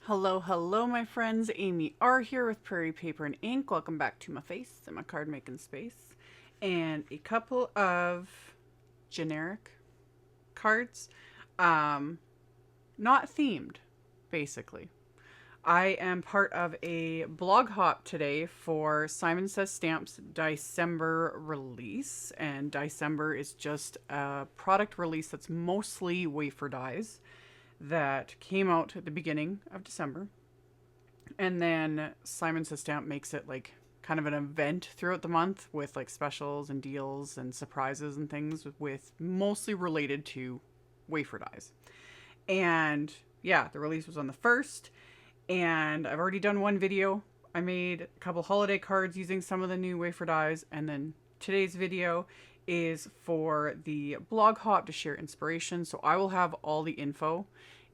Hello, hello, my friends. AmyR here with Prairie Paper and Ink. Welcome back to my face and my card making space. And a couple of generic cards, not themed, basically. I am part of a blog hop today for Simon Says Stamps December release. And December is just a product release that's mostly wafer dies that came out at the beginning of December. And then Simon Says Stamp makes it like kind of an event throughout the month with like specials and deals and surprises and things with mostly related to wafer dies. And yeah, the release was on the 1st, and I've already done one video. I made a couple holiday cards using some of the new wafer dies, and then today's video is for the blog hop to share inspiration. So I will have all the info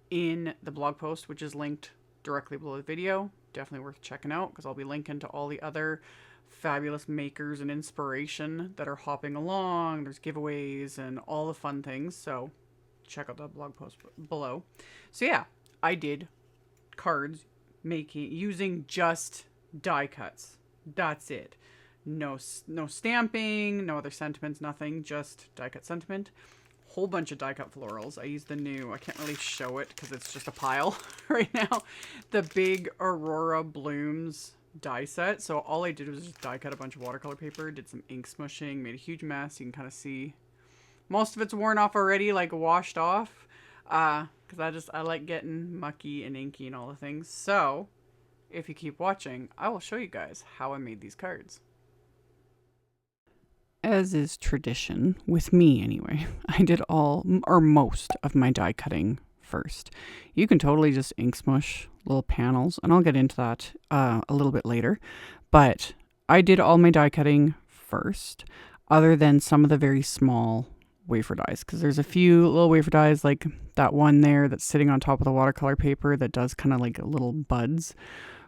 in the blog post, which is linked directly below the video. Definitely worth checking out because I'll be linking to all the other fabulous makers and inspiration that are hopping along. There's giveaways and all the fun things. So check out the blog post below. So yeah, I did cards using just die cuts. That's it. No stamping, no other sentiments, nothing, just die cut sentiment. Whole bunch of die cut florals. I used the new, I can't really show it because it's just a pile right now, the big Aurora Blooms die set. So all I did was just die cut a bunch of watercolor paper, did some ink smushing, made a huge mess. You can kind of see most of it's worn off already, like washed off, because I like getting mucky and inky and all the things. So if you keep watching, I will show you guys how I made these cards. As is tradition, with me anyway, I did all or most of my die cutting first. You can totally just ink smush little panels, and I'll get into that a little bit later. But I did all my die cutting first, other than some of the very small wafer dies, because there's a few little wafer dies like that one there that's sitting on top of the watercolor paper that does kind of like little buds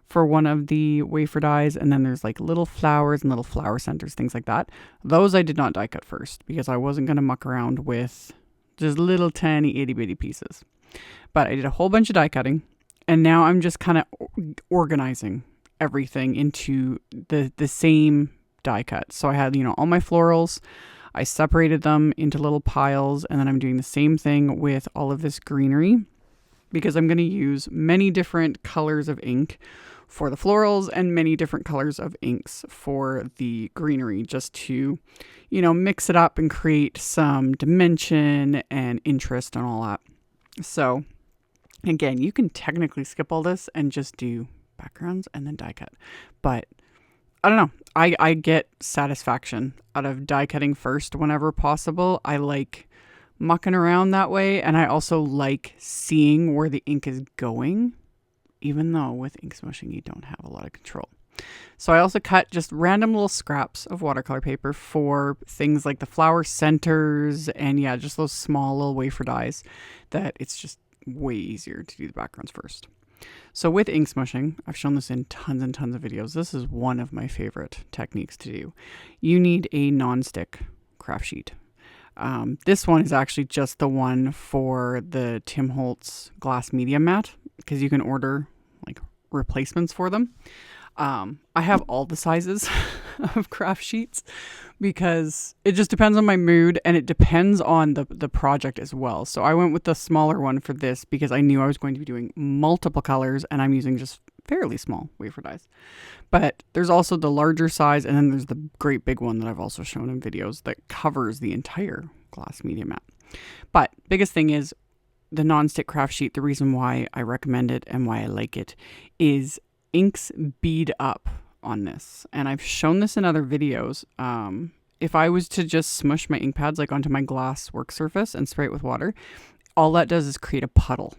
for one of the wafer dies, and then there's like little flowers and little flower centers, things like that. Those I did not die cut first because I wasn't going to muck around with just little tiny itty bitty pieces. But I did a whole bunch of die cutting, and now I'm just kind of organizing everything into the same die cut. So I had, all my florals. I separated them into little piles, and then I'm doing the same thing with all of this greenery because I'm going to use many different colors of ink for the florals and many different colors of inks for the greenery, just to, mix it up and create some dimension and interest and all that. So again, you can technically skip all this and just do backgrounds and then die cut. But I don't know. I get satisfaction out of die cutting first whenever possible. I like mucking around that way, and I also like seeing where the ink is going, even though with ink smushing you don't have a lot of control. So I also cut just random little scraps of watercolor paper for things like the flower centers and just those small little wafer dies that it's just way easier to do the backgrounds first. So with ink smushing, I've shown this in tons and tons of videos. This is one of my favorite techniques to do. You need a non-stick craft sheet. This one is actually just the one for the Tim Holtz glass media mat, because you can order like replacements for them. I have all the sizes of craft sheets because it just depends on my mood, and it depends on the project as well. So I went with the smaller one for this because I knew I was going to be doing multiple colors, and I'm using just fairly small wafer dies. But there's also the larger size, and then there's the great big one that I've also shown in videos that covers the entire glass media mat. But biggest thing is the non-stick craft sheet. The reason why I recommend it and why I like it is inks bead up on this. And I've shown this in other videos. If I was to just smush my ink pads like onto my glass work surface and spray it with water, all that does is create a puddle.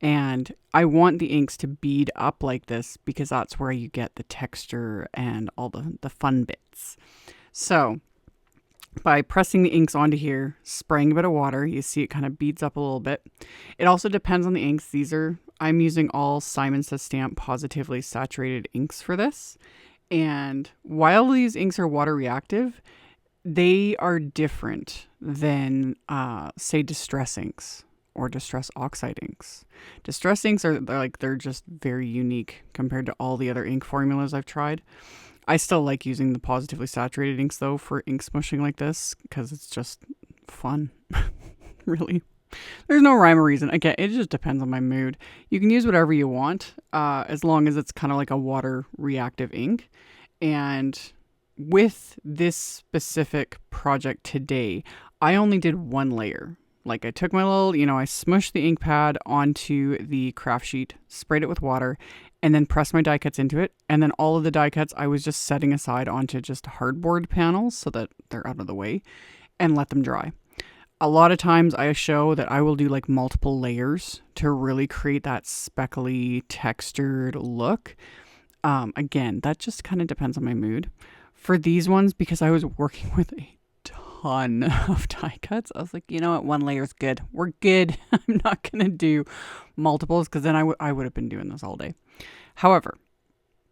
And I want the inks to bead up like this because that's where you get the texture and all the fun bits. So by pressing the inks onto here, spraying a bit of water, you see it kind of beads up a little bit. It also depends on the inks. I'm using all Simon Says Stamp Pawsitively saturated inks for this. And while these inks are water reactive, they are different than, say, distress inks or Distress Oxide inks. Distress inks they're just very unique compared to all the other ink formulas I've tried. I still like using the positively saturated inks though for ink smushing like this because it's just fun. Really. There's no rhyme or reason. Again, it just depends on my mood. You can use whatever you want as long as it's kind of like a water reactive ink. And with this specific project today, I only did one layer. Like I took my little, I smushed the ink pad onto the craft sheet, sprayed it with water, and then pressed my die cuts into it. And then all of the die cuts I was just setting aside onto just hardboard panels so that they're out of the way and let them dry. A lot of times I show that I will do like multiple layers to really create that speckly textured look. Again, that just kind of depends on my mood. For these ones, because I was working with a ton of die cuts, I was like, you know what, one layer is good. We're good. I'm not going to do multiples because then I would have been doing this all day. However,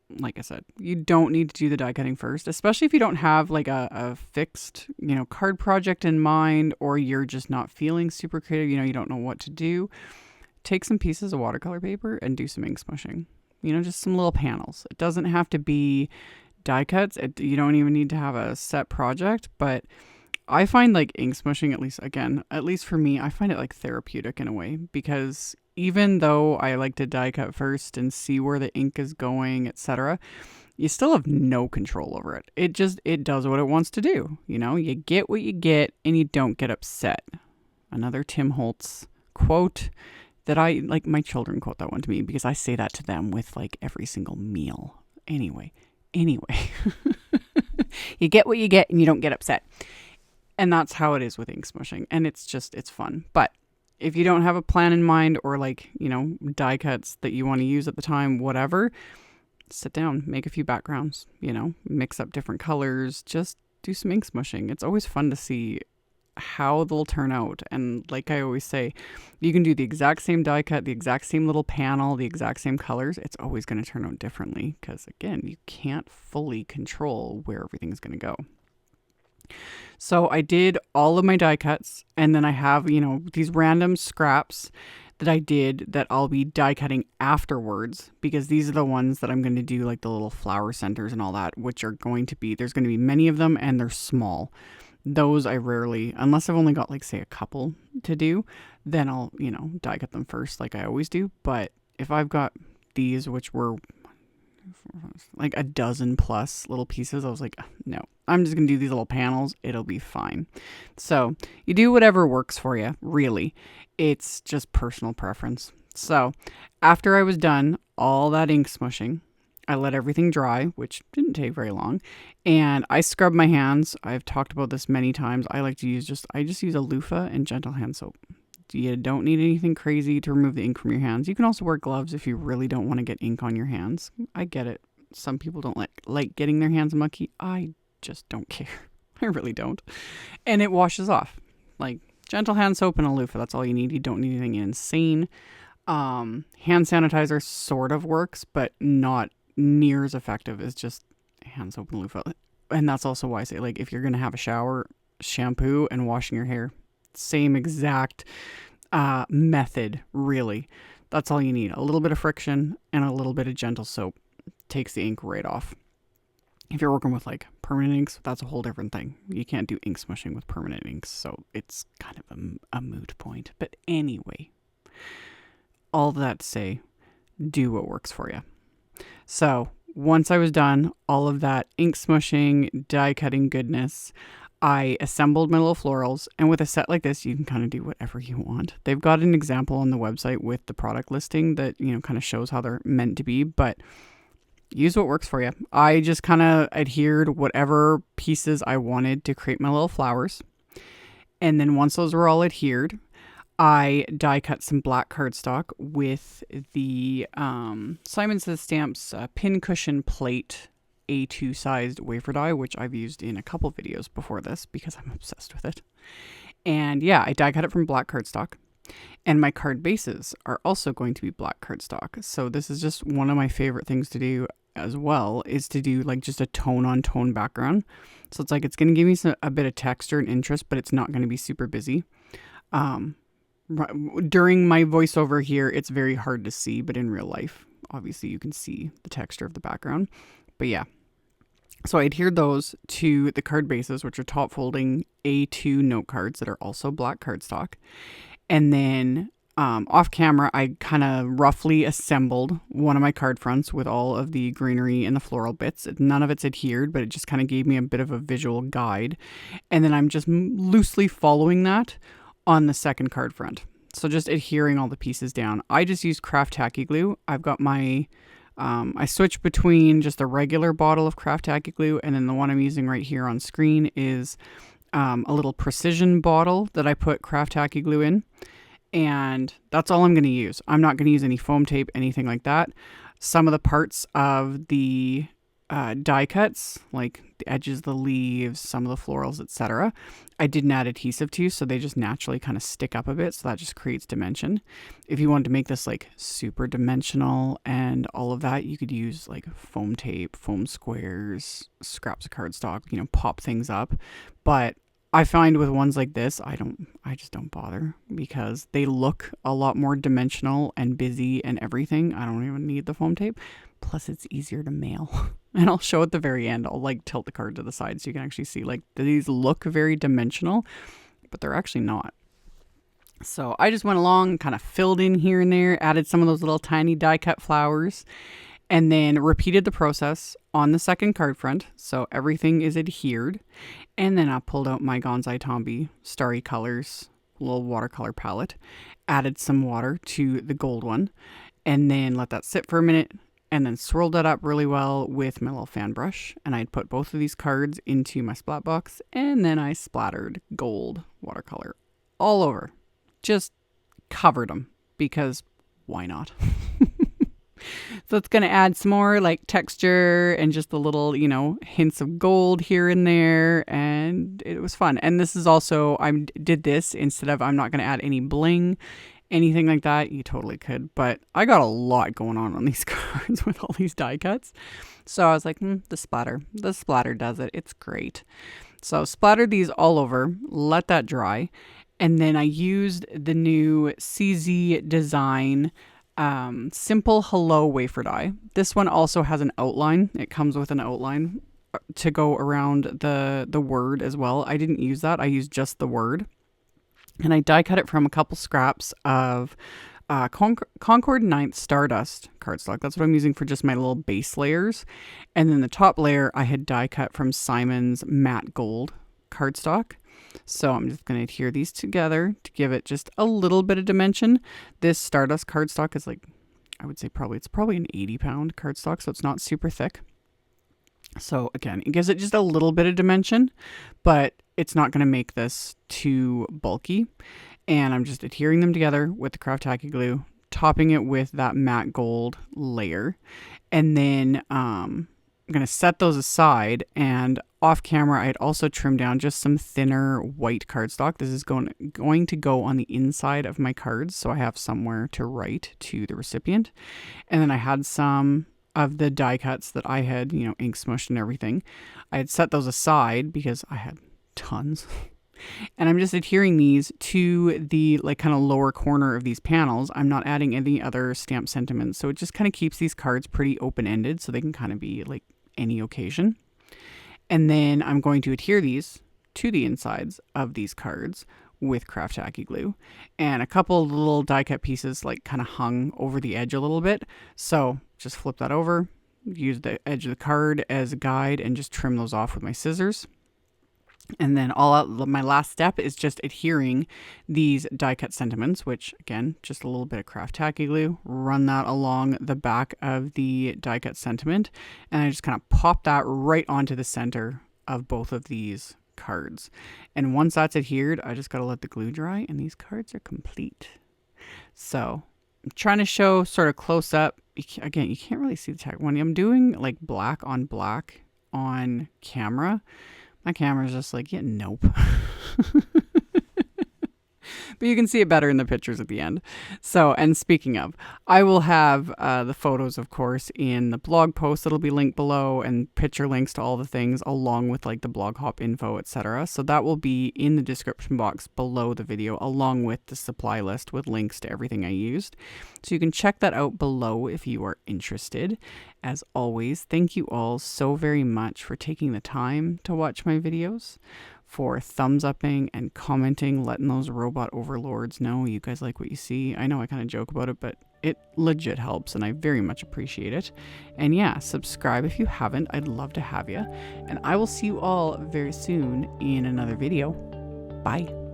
like I said, you don't need to do the die cutting first, especially if you don't have like a fixed, card project in mind, or you're just not feeling super creative, you don't know what to do. Take some pieces of watercolor paper and do some ink smushing. Just some little panels. It doesn't have to be die cuts. You don't even need to have a set project, but I find like ink smushing, at least for me, I find it like therapeutic in a way, because even though I like to die cut first and see where the ink is going, etc., you still have no control over it. It does what it wants to do. You get what you get and you don't get upset. Another Tim Holtz quote that I like, my children quote that one to me because I say that to them with like every single meal. Anyway, you get what you get and you don't get upset. And that's how it is with ink smushing. And it's fun. But if you don't have a plan in mind or like, die cuts that you want to use at the time, whatever, sit down, make a few backgrounds, mix up different colors, just do some ink smushing. It's always fun to see how they'll turn out. And like I always say, you can do the exact same die cut, the exact same little panel, the exact same colors. It's always going to turn out differently because, again, you can't fully control where everything's going to go. So I did all of my die cuts, and then I have, these random scraps that I did that I'll be die cutting afterwards, because these are the ones that I'm going to do like the little flower centers and all that, which are there's going to be many of them and they're small. Those I rarely, unless I've only got like say a couple to do, then I'll, die cut them first like I always do. But if I've got these, which were like a dozen plus little pieces, I was like, no, I'm just gonna do these little panels, it'll be fine. So you do whatever works for you, really. It's just personal preference. So after I was done all that ink smushing, I let everything dry, which didn't take very long, and I scrubbed my hands. I've talked about this many times. I like to use I just use a loofah and gentle hand soap. You don't need anything crazy to remove the ink from your hands. You can also wear gloves if you really don't want to get ink on your hands. I get it. Some people don't like getting their hands mucky. I just don't care. I really don't. And it washes off. Like gentle hand soap and a loofah. That's all you need. You don't need anything insane. Hand sanitizer sort of works, but not near as effective as just hand soap and loofah. And that's also why I say, like, if you're going to have a shower, shampoo and washing your hair, same exact method, really. That's all you need. A little bit of friction and a little bit of gentle soap takes the ink right off. If you're working with like permanent inks, that's a whole different thing. You can't do ink smushing with permanent inks, so it's kind of a moot point. But anyway, all that to say, do what works for you. So once I was done all of that ink smushing, die cutting goodness, I assembled my little florals, and with a set like this, you can kind of do whatever you want. They've got an example on the website with the product listing that, kind of shows how they're meant to be, but use what works for you. I just kind of adhered whatever pieces I wanted to create my little flowers. And then once those were all adhered, I die cut some black cardstock with the Simon Says Stamps Pincushion plate A2 sized wafer die, which I've used in a couple videos before this because I'm obsessed with it. And yeah, I die cut it from black cardstock. And my card bases are also going to be black cardstock. So this is just one of my favorite things to do as well, is to do like just a tone on tone background. So it's like, it's going to give me a bit of texture and interest, but it's not going to be super busy. during my voiceover here, it's very hard to see, but in real life, obviously you can see the texture of the background. But yeah, so I adhered those to the card bases, which are top folding A2 note cards that are also black cardstock. And then off camera, I kind of roughly assembled one of my card fronts with all of the greenery and the floral bits. None of it's adhered, but it just kind of gave me a bit of a visual guide. And then I'm just loosely following that on the second card front. So just adhering all the pieces down. I just use craft tacky glue. I've got my, I switch between just a regular bottle of craft tacky glue, and then the one I'm using right here on screen is a little precision bottle that I put craft tacky glue in. And that's all I'm going to use. I'm not going to use any foam tape, anything like that. Some of the parts of the die cuts, like the edges, the leaves, some of the florals, etc., I didn't add adhesive to, so they just naturally kind of stick up a bit, so that just creates dimension. If you wanted to make this like super dimensional and all of that, you could use like foam tape, foam squares, scraps of cardstock, pop things up. But I find with ones like this, I just don't bother, because they look a lot more dimensional and busy and everything. I don't even need the foam tape. Plus it's easier to mail. And I'll show at the very end. I'll like tilt the card to the side so you can actually see, like, these look very dimensional, but they're actually not. So I just went along, kind of filled in here and there, added some of those little tiny die cut flowers, and then repeated the process on the second card front. So everything is adhered. And then I pulled out my Gonzai Tombi Starry Colors little watercolor palette, added some water to the gold one, and then let that sit for a minute, and then swirled that up really well with my little fan brush. And I'd put both of these cards into my splat box, and then I splattered gold watercolor all over. Just covered them, because why not? So it's going to add some more like texture and just a little, hints of gold here and there. And it was fun. And this is also, I did this instead of, I'm not going to add any bling, anything like that. You totally could. But I got a lot going on these cards with all these die cuts. So I was like, the splatter does it. It's great. So splattered these all over, let that dry. And then I used the new CZ Design Simple Hello wafer die. This one also has an outline. It comes with an outline to go around the word as well. I didn't use that. I used just the word. And I die cut it from a couple scraps of Concord 9th Stardust cardstock. That's what I'm using for just my little base layers. And then the top layer I had die cut from Simon's Matte Gold cardstock. So I'm just going to adhere these together to give it just a little bit of dimension. This Stardust cardstock is like, I would say it's probably an 80-pound cardstock, so it's not super thick. So again, it gives it just a little bit of dimension, but it's not going to make this too bulky. And I'm just adhering them together with the craft tacky glue, topping it with that matte gold layer. And then I'm going to set those aside, and off camera, I had also trimmed down just some thinner white cardstock. This is going to go on the inside of my cards, so I have somewhere to write to the recipient. And then I had some of the die cuts that I had, ink smushed and everything. I had set those aside because I had tons. And I'm just adhering these to the kind of lower corner of these panels. I'm not adding any other stamp sentiments, so it just kind of keeps these cards pretty open-ended, so they can kind of be like any occasion. And then I'm going to adhere these to the insides of these cards with craft tacky glue. And a couple of little die cut pieces kind of hung over the edge a little bit. So just flip that over, use the edge of the card as a guide, and just trim those off with my scissors. And then my last step is just adhering these die cut sentiments, which again, just a little bit of craft tacky glue, run that along the back of the die cut sentiment. And I just kind of pop that right onto the center of both of these cards. And once that's adhered, I just got to let the glue dry, and these cards are complete. So I'm trying to show sort of close up. Again, you can't really see the tag. When I'm doing like black on camera, my camera's just like, yeah, nope. But you can see it better in the pictures at the end. So, and speaking of, I will have the photos, of course, in the blog post that'll be linked below, and picture links to all the things along with like the blog hop info, etc. So that will be in the description box below the video, along with the supply list with links to everything I used. So you can check that out below if you are interested. As always, thank you all so very much for taking the time to watch my videos, for thumbs upping and commenting, letting those robot overlords know you guys like what you see. I know I kind of joke about it, but it legit helps and I very much appreciate it. And yeah, subscribe if you haven't. I'd love to have you. And I will see you all very soon in another video. Bye.